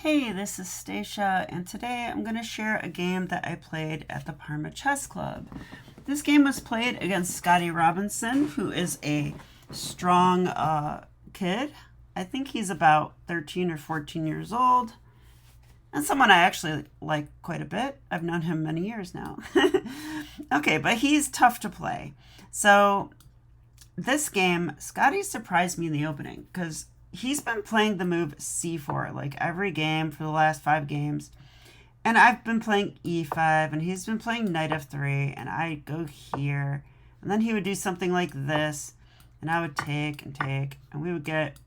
Hey, this is Stacia, and today I'm going to share a game that I played at the Parma Chess Club. This game was played against Scotty Robinson, who is a strong kid. I think he's about 13 or 14 years old, and someone I actually like quite a bit. I've known him many years now. Okay, but he's tough to play. So this game, Scotty surprised me in the opening because he's been playing the move c4 like every game for the last 5 games. And I've been playing e5, and he's been playing knight f3, and I go here. And then he would do something like this, and I would take and take, and we would get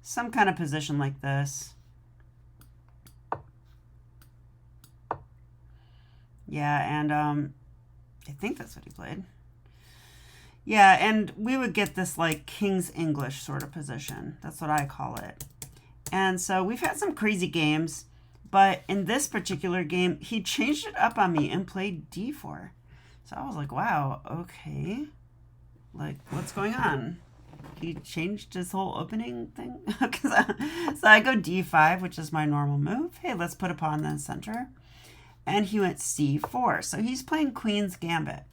some kind of position like this. Yeah, and I think that's what he played. Yeah, and we would get this like King's English sort of position. That's what I call it. And so we've had some crazy games, but in this particular game, he changed it up on me and played d4. So I was like, wow, okay. Like, what's going on? He changed his whole opening thing? So I go d5, which is my normal move. Hey, let's put a pawn in the center. And he went c4. So he's playing Queen's Gambit.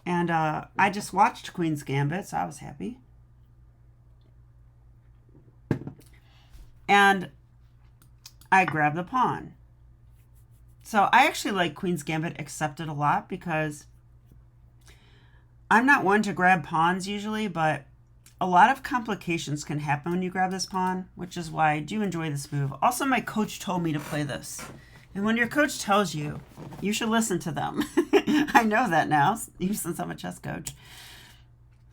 And I just watched Queen's Gambit, so I was happy. And I grabbed the pawn. So I actually like Queen's Gambit Accepted a lot because I'm not one to grab pawns usually, but a lot of complications can happen when you grab this pawn, which is why I do enjoy this move. Also, my coach told me to play this. And when your coach tells you, you should listen to them. I know that now, since I'm a chess coach.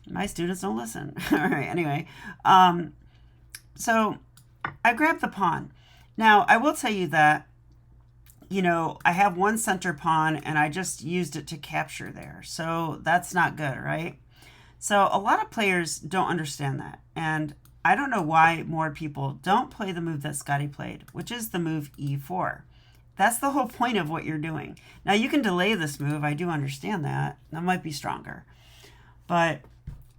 My students don't listen. All right, anyway. So I grabbed the pawn. Now, I will tell you that, I have one center pawn, and I just used it to capture there. So that's not good, right? So a lot of players don't understand that. And I don't know why more people don't play the move that Scotty played, which is the move e4. That's the whole point of what you're doing. Now, you can delay this move. I do understand that. That might be stronger. But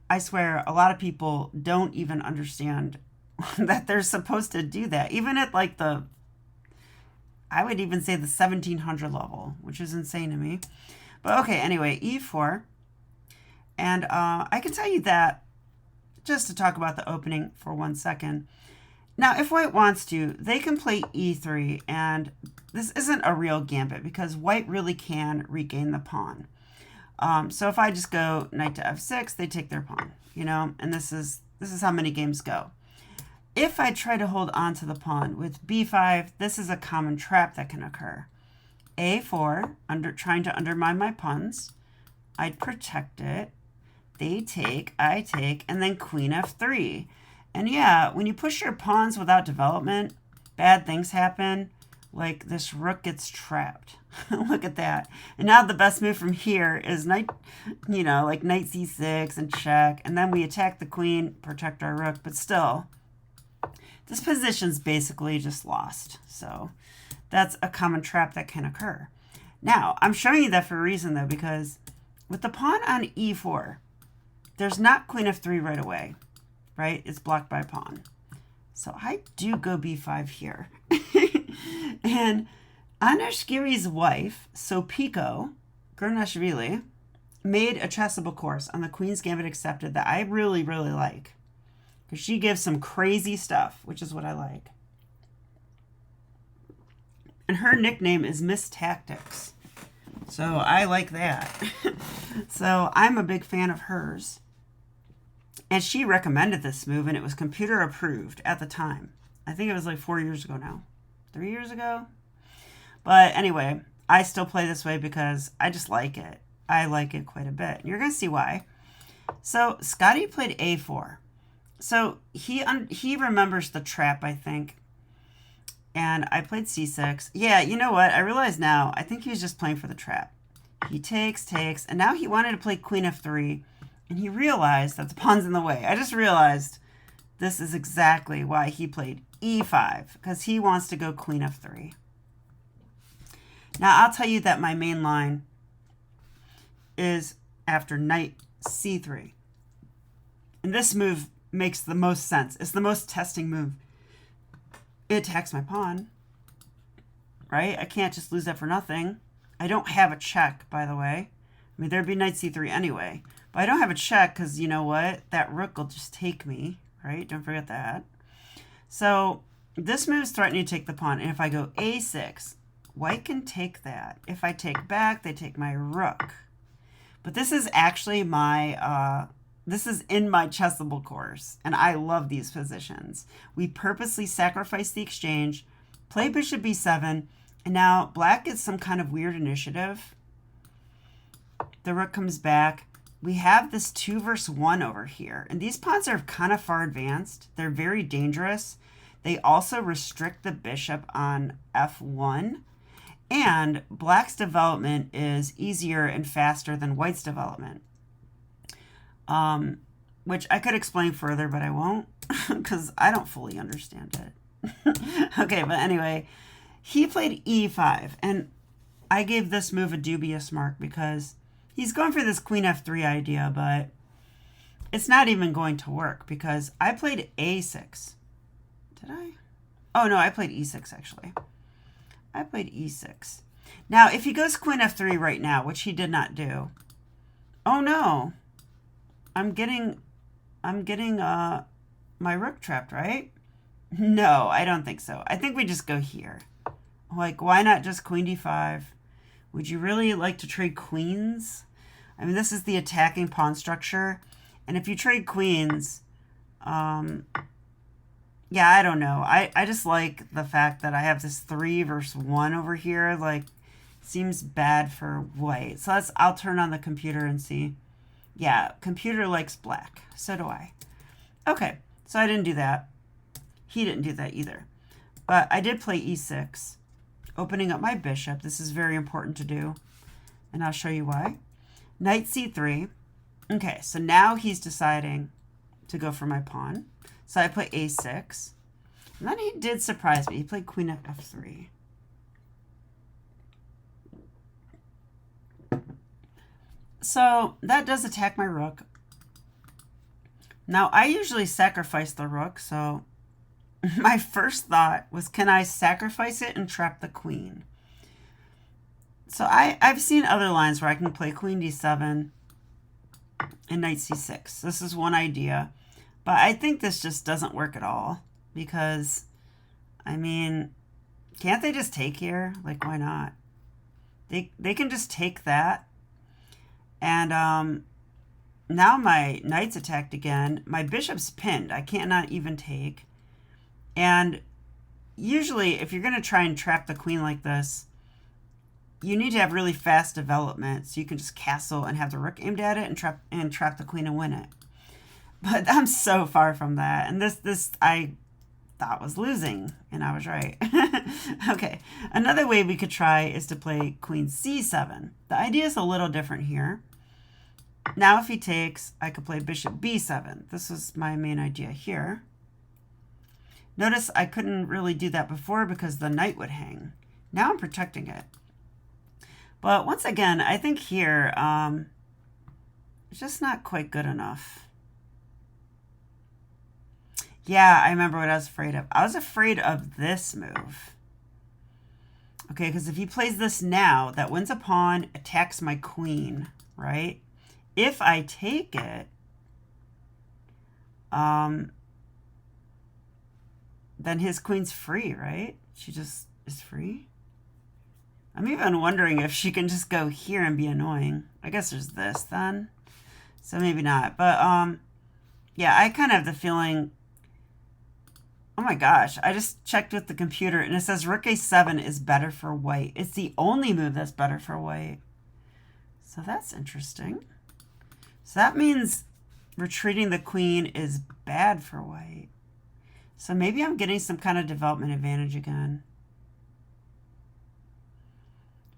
I swear, a lot of people don't even understand that they're supposed to do that. Even at like I would even say the 1700 level, which is insane to me. But okay, anyway, e4. And I can tell you that, just to talk about the opening for 1 second. Now, if white wants to, they can play e3, and this isn't a real gambit because white really can regain the pawn. So if I just go knight to f6, they take their pawn, and this is how many games go. If I try to hold on to the pawn with b5, this is a common trap that can occur. a4, trying to undermine my pawns. I'd protect it. They take, I take, and then queen f3. And yeah, when you push your pawns without development, bad things happen. Like this rook gets trapped. Look at that. And now the best move from here is knight, like knight c6 and check. And then we attack the queen, protect our rook. But still, this position's basically just lost. So that's a common trap that can occur. Now, I'm showing you that for a reason, though, because with the pawn on e4, there's not queen f3 right away. Right? It's blocked by a pawn. So I do go b5 here. And Anashgiri's wife, Sopiko Gurnashvili, made a chessable course on the Queen's Gambit Accepted that I really, really like. Because she gives some crazy stuff, which is what I like. And her nickname is Miss Tactics. So I like that. So I'm a big fan of hers. And she recommended this move, and it was computer approved at the time. I think it was like 4 years ago now. 3 years ago? But anyway, I still play this way because I just like it. I like it quite a bit. And you're going to see why. So Scotty played a4. So he remembers the trap, I think. And I played c6. Yeah, you know what? I realize now, I think he was just playing for the trap. He takes, and now he wanted to play queen f3. And he realized that the pawn's in the way. I just realized this is exactly why he played e5, because he wants to go queen f3. Now, I'll tell you that my main line is after knight c3. And this move makes the most sense. It's the most testing move. It attacks my pawn. right? I can't just lose that for nothing. I don't have a check, by the way. I mean, there'd be knight c3 anyway. But I don't have a check because, you know what? That rook will just take me, right? Don't forget that. So this move is threatening to take the pawn. And if I go a6, white can take that. If I take back, they take my rook. But this is actually my, this is in my chessable course. And I love these positions. We purposely sacrifice the exchange, play bishop b7, and now black gets some kind of weird initiative. The rook comes back. We have this 2 versus 1 over here. And these pawns are kind of far advanced. They're very dangerous. They also restrict the bishop on f1. And black's development is easier and faster than white's development. Which I could explain further, but I won't because I don't fully understand it. Okay, but anyway, he played e5. And I gave this move a dubious mark because he's going for this queen f3 idea, but it's not even going to work because I played a6. Did I? Oh, no, I played e6, actually. I played e6. Now, if he goes queen f3 right now, which he did not do. Oh, no. I'm getting my rook trapped, right? No, I don't think so. I think we just go here. Like, why not just queen d5? Would you really like to trade queens? I mean, this is the attacking pawn structure. And if you trade queens, yeah, I don't know. I just like the fact that I have this 3 versus 1 over here. Like, seems bad for white. So I'll turn on the computer and see. Yeah, computer likes black. So do I. Okay, so I didn't do that. He didn't do that either. But I did play e6, opening up my bishop. This is very important to do, and I'll show you why. Knight c3. Okay, so now he's deciding to go for my pawn. So I put a6. And then he did surprise me. He played queen f3. So that does attack my rook. Now, I usually sacrifice the rook, so my first thought was, can I sacrifice it and trap the queen? So I've seen other lines where I can play queen d7 and knight c6. This is one idea. But I think this just doesn't work at all because, I mean, can't they just take here? Like, why not? They can just take that. And now my knight's attacked again. My bishop's pinned. I cannot even take. And usually, if you're going to try and trap the queen like this, you need to have really fast development so you can just castle and have the rook aimed at it and trap the queen and win it. But I'm so far from that. And this I thought was losing, and I was right. Okay, another way we could try is to play queen c7. The idea is a little different here. Now if he takes, I could play bishop b7. This was my main idea here. Notice I couldn't really do that before because the knight would hang. Now I'm protecting it. But once again, I think here, it's just not quite good enough. Yeah, I remember what I was afraid of. I was afraid of this move. Okay, because if he plays this now, that wins a pawn, attacks my queen, right? If I take it, then his queen's free, right? She just is free. I'm even wondering if she can just go here and be annoying. I guess there's this then. So maybe not. But yeah, I kind of have the feeling. Oh my gosh, I just checked with the computer and it says rook a7 is better for white. It's the only move that's better for white. So that's interesting. So that means retreating the queen is bad for white. So maybe I'm getting some kind of development advantage again.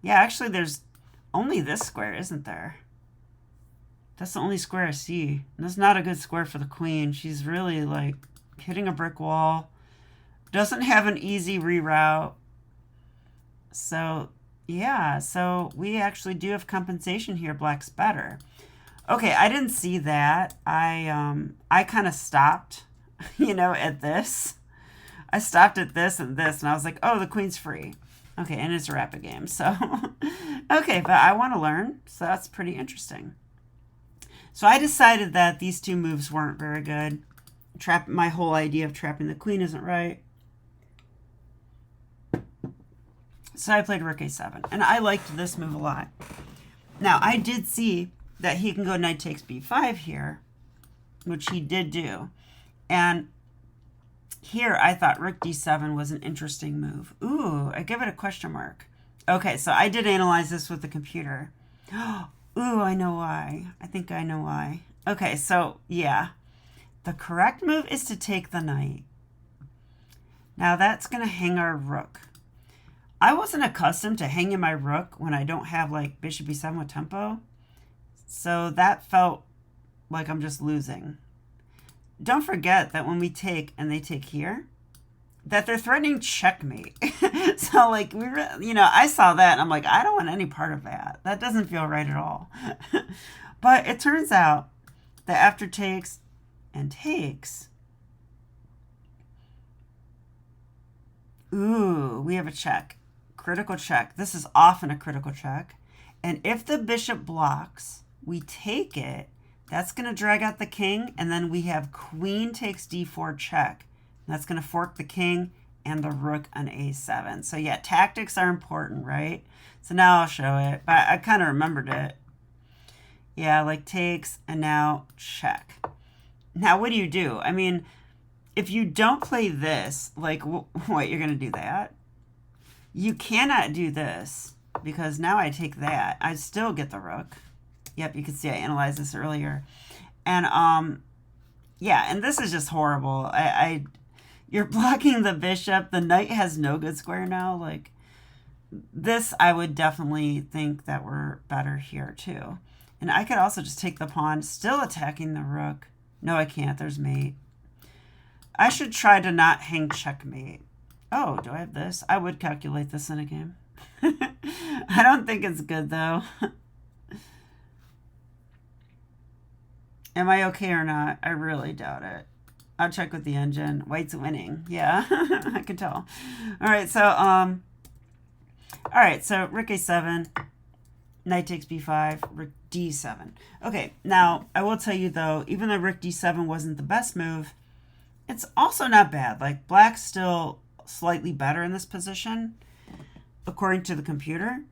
Yeah, actually there's only this square, isn't there? That's the only square I see. And that's not a good square for the queen. She's really like hitting a brick wall. Doesn't have an easy reroute. So yeah, so we actually do have compensation here. Black's better. Okay, I didn't see that. I kind of stopped, you know, at this. I stopped at this and this, and I was like, oh, the queen's free. Okay, and it's a rapid game, so. Okay, but I want to learn, so that's pretty interesting. So I decided that these two moves weren't very good. My whole idea of trapping the queen isn't right. So I played rook a7, and I liked this move a lot. Now, I did see that he can go knight takes b5 here, which he did do. And here I thought rook d7 was an interesting move. Ooh, I give it a question mark. Okay, so I did analyze this with the computer. Ooh, I know why. I think I know why. Okay, so yeah. The correct move is to take the knight. Now that's going to hang our rook. I wasn't accustomed to hanging my rook when I don't have like bishop b7 with tempo. So that felt like I'm just losing. Don't forget that when we take and they take here, that they're threatening checkmate. So like I saw that and I'm like, I don't want any part of that. That doesn't feel right at all. But it turns out that after takes and takes, ooh, we have a check. Critical check. This is often a critical check. And if the bishop blocks, we take it. That's going to drag out the king, and then we have queen takes d4 check. That's going to fork the king and the rook on a7. So yeah, tactics are important, right? So now I'll show it, but I kind of remembered it. Yeah, like takes, and now check. Now what do? I mean, if you don't play this, like what, you're going to do that? You cannot do this, because now I take that. I still get the rook. Yep, you can see I analyzed this earlier. And yeah, and this is just horrible. You're blocking the bishop. The knight has no good square now. Like this, I would definitely think that we're better here too. And I could also just take the pawn, still attacking the rook. No, I can't. There's mate. I should try to not hang checkmate. Oh, do I have this? I would calculate this in a game. I don't think it's good though. Am I okay or not? I really doubt it. I'll check with the engine. White's winning. Yeah, I can tell. All right, so rook a7, knight takes b5, rook d7. Okay, now I will tell you though, even though rook d7 wasn't the best move, it's also not bad. Like black's still slightly better in this position, according to the computer.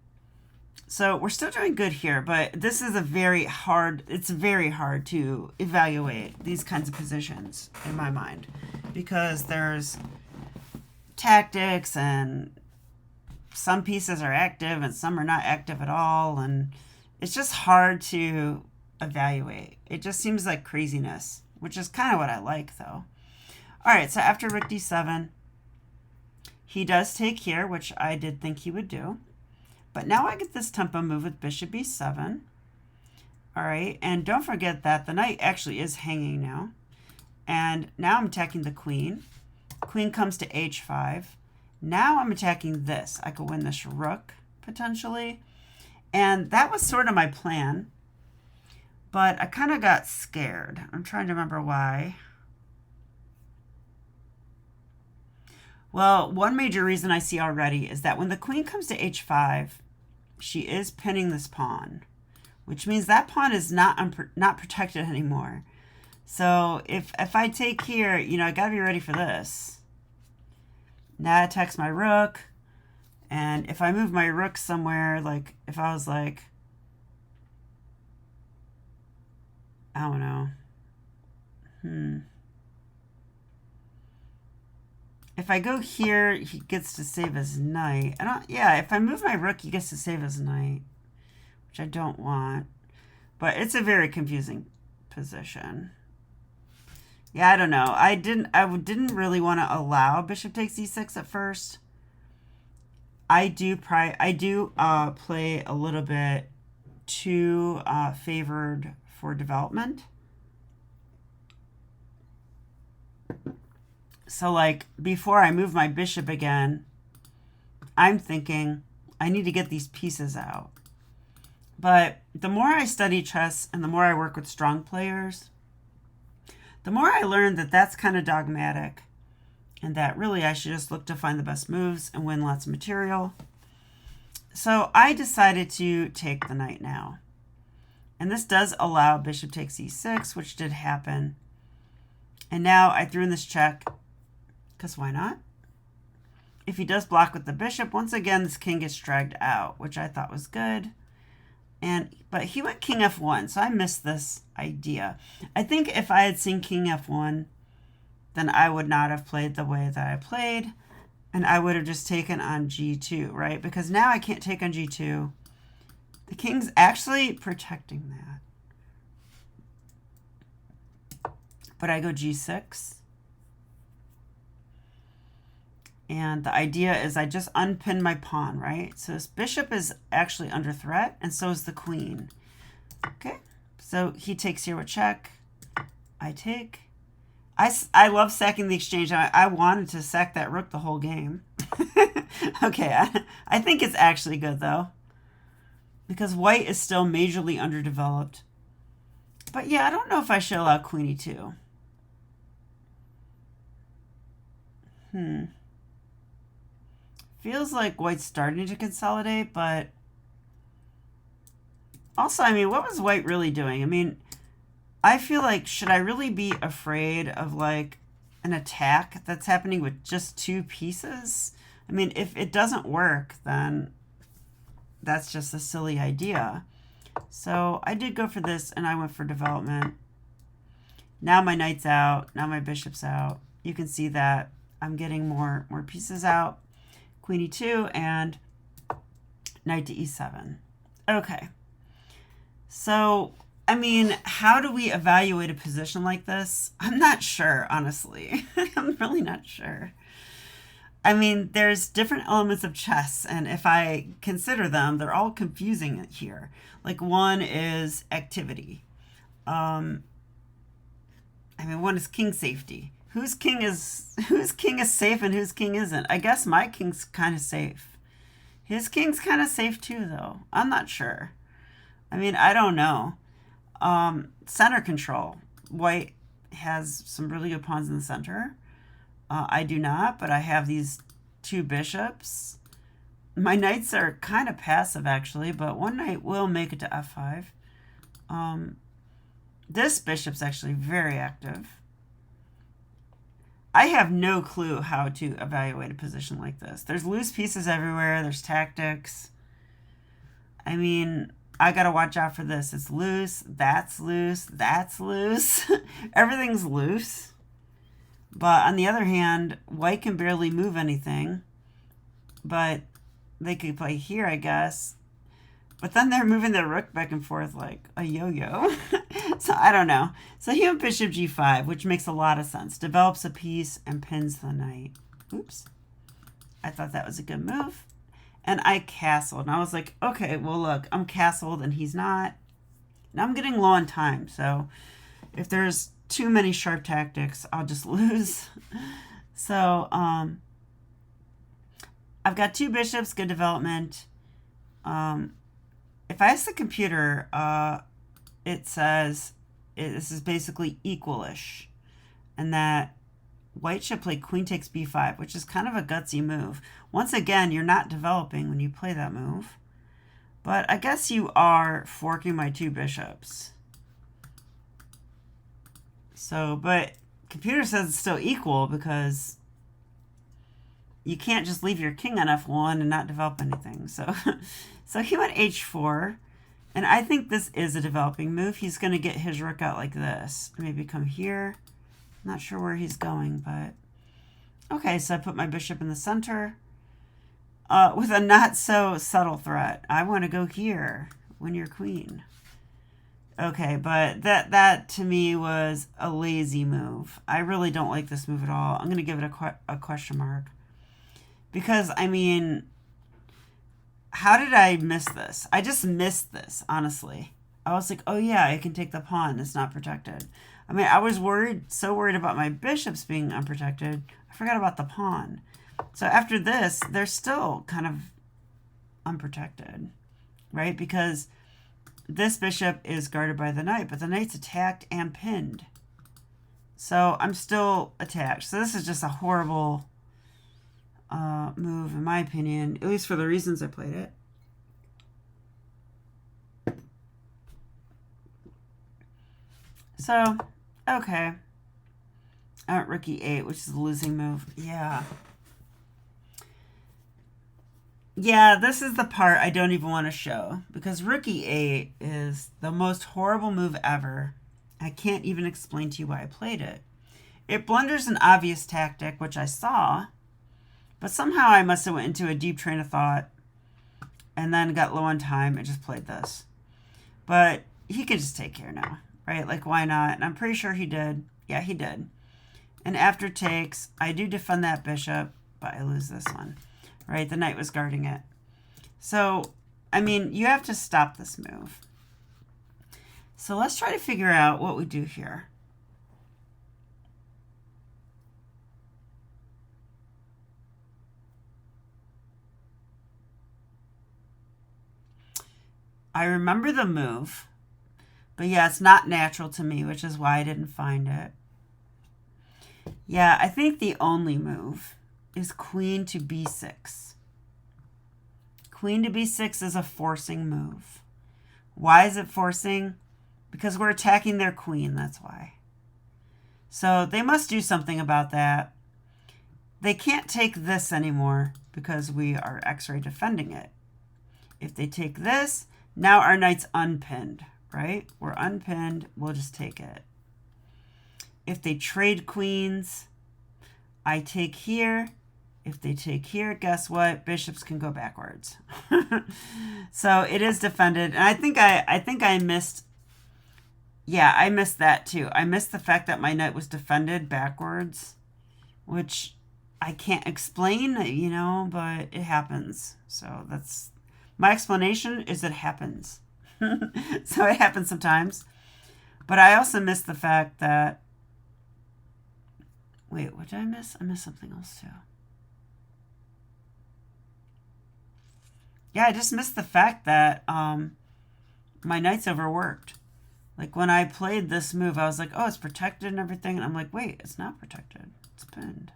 So we're still doing good here, but this is it's very hard to evaluate these kinds of positions in my mind, because there's tactics and some pieces are active and some are not active at all. And it's just hard to evaluate. It just seems like craziness, which is kind of what I like though. All right, so after rook d7, he does take here, which I did think he would do. But now I get this tempo move with bishop b7. All right, and don't forget that the knight actually is hanging now. And now I'm attacking the queen. Queen comes to h5. Now I'm attacking this. I could win this rook, potentially. And that was sort of my plan. But I kind of got scared. I'm trying to remember why. Well, one major reason I see already is that when the queen comes to h5, she is pinning this pawn, which means that pawn is not protected anymore. So if I take here, I got to be ready for this. Now it attacks my rook. And if I move my rook somewhere, like if I was like, I don't know. If I go here, he gets to save his knight. If I move my rook, he gets to save his knight, which I don't want. But it's a very confusing position. Yeah, I don't know. I didn't really want to allow bishop takes e6 at first. I do play a little bit too favored for development. So like before I move my bishop again, I'm thinking I need to get these pieces out. But the more I study chess and the more I work with strong players, the more I learn that that's kind of dogmatic and that really I should just look to find the best moves and win lots of material. So I decided to take the knight now. And this does allow bishop takes e6, which did happen. And now I threw in this check, because why not? If he does block with the bishop, once again, this king gets dragged out, which I thought was good. But he went king f1, so I missed this idea. I think if I had seen king f1, then I would not have played the way that I played, and I would have just taken on g2, right? Because now I can't take on g2. The king's actually protecting that. But I go g6. And the idea is I just unpin my pawn, right? So this bishop is actually under threat, and so is the queen. Okay, so he takes here with check. I take. I love sacking the exchange. I wanted to sack that rook the whole game. Okay, I think it's actually good, though, because white is still majorly underdeveloped. But yeah, I don't know if I should allow queen e2. Feels like white's starting to consolidate, but also, I mean, what was white really doing? I mean, I feel like, should I really be afraid of like an attack that's happening with just two pieces? I mean, if it doesn't work, then that's just a silly idea. So I did go for this, and I went for development. Now my knight's out. Now my bishop's out. You can see that I'm getting more pieces out. Queen e2 and knight to e7. Okay. So, I mean, how do we evaluate a position like this? I'm not sure, honestly. I'm really not sure. I mean, there's different elements of chess, and if I consider them, they're all confusing here. Like, one is activity. I mean, one is king safety. Whose king is safe and whose king isn't? I guess my king's kind of safe. His king's kind of safe too, though. I'm not sure. I mean, I don't know. Center control. White has some really good pawns in the center. I do not, but I have these two bishops. My knights are kind of passive, actually, but one knight will make it to f5. This bishop's actually very active. I have no clue how to evaluate a position like this. There's loose pieces everywhere. There's tactics. I mean, I got to watch out for this. It's loose. That's loose. That's loose. Everything's loose. But on the other hand, white can barely move anything. But they could play here, I guess. But then they're moving their rook back and forth like a yo-yo. So I don't know. So he went bishop g5, which makes a lot of sense. Develops a piece and pins the knight. Oops. I thought that was a good move. And I castled. And I was like, okay, well, look, I'm castled and he's not. Now I'm getting low on time. So if there's too many sharp tactics, I'll just lose. So I've got two bishops, good development. If I ask the computer, it says this is basically equalish, and that white should play queen takes b5, which is kind of a gutsy move. Once again, you're not developing when you play that move, but I guess you are forking my two bishops. So, but computer says it's still equal because you can't just leave your king on f1 and not develop anything. So, so he went h4, and I think this is a developing move. He's going to get his rook out like this. Maybe come here. Not sure where he's going, but okay. So I put my bishop in the center with a not so subtle threat. I want to go here. Win your queen. Okay, but that to me was a lazy move. I really don't like this move at all. I'm going to give it a question mark. Because, I mean, how did I miss this? I just missed this, honestly. I was like, oh yeah, I can take the pawn. It's not protected. I mean, I was so worried about my bishops being unprotected. I forgot about the pawn. So after this, they're still kind of unprotected, right? Because this bishop is guarded by the knight, but the knight's attacked and pinned. So I'm still attacked. So this is just a horrible move, in my opinion, at least for the reasons I played it. So, okay. Rook e8, which is a losing move. Yeah. Yeah, this is the part I don't even want to show, because rook e8 is the most horrible move ever. I can't even explain to you why I played it. It blunders an obvious tactic, which I saw, but somehow I must have went into a deep train of thought and then got low on time and just played this. But he could just take care now, right? Like, why not? And I'm pretty sure he did. Yeah, he did. And after takes, I do defend that bishop, but I lose this one, right? The knight was guarding it. So, I mean, you have to stop this move. So let's try to figure out what we do here. I remember the move, but yeah, it's not natural to me, which is why I didn't find it. Yeah, I think the only move is queen to b6. Queen to b6 is a forcing move. Why is it forcing? Because we're attacking their queen, that's why. So they must do something about that. They can't take this anymore because we are X-ray defending it. If they take this, now our knight's unpinned, right? We're unpinned, we'll just take it. If they trade queens, I take here. If they take here, guess what? Bishops can go backwards. So it is defended. And I think I missed, yeah, I missed that too. I missed the fact that my knight was defended backwards, which I can't explain, you know, but it happens. So that's, my explanation is it happens. So it happens sometimes. But I also missed the fact that, wait, what did I miss? I missed something else too. Yeah, I just missed the fact that my knight's overworked. Like when I played this move, I was like, oh, it's protected and everything. And I'm like, wait, it's not protected. It's pinned.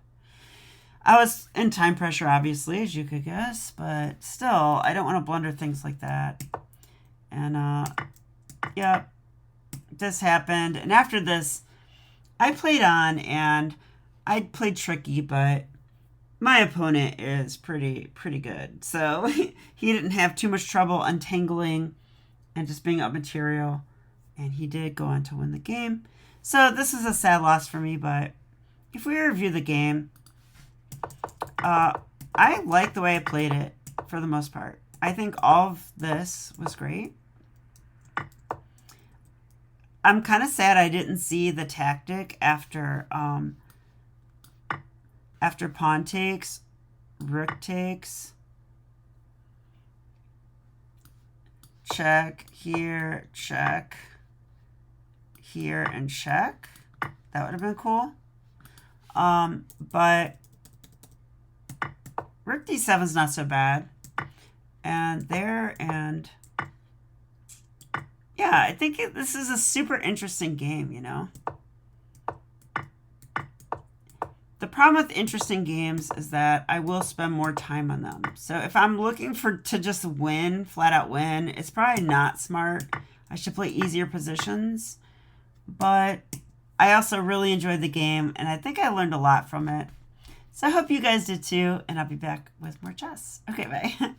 I was in time pressure, obviously, as you could guess. But still, I don't want to blunder things like that. And, yeah, this happened. And after this, I played on, and I played tricky, but my opponent is pretty good. So he didn't have too much trouble untangling and just being up material. And he did go on to win the game. So this is a sad loss for me, but if we review the game, I like the way I played it for the most part. I think all of this was great. I'm kind of sad I didn't see the tactic after pawn takes, rook takes, check, here, check, here, and check. That would have been cool. But rook d7 is not so bad. And there, and yeah, I think this is a super interesting game, you know. The problem with interesting games is that I will spend more time on them. So if I'm looking to just win, flat out win, it's probably not smart. I should play easier positions. But I also really enjoyed the game, and I think I learned a lot from it. So I hope you guys did too, and I'll be back with more chess. Okay, bye.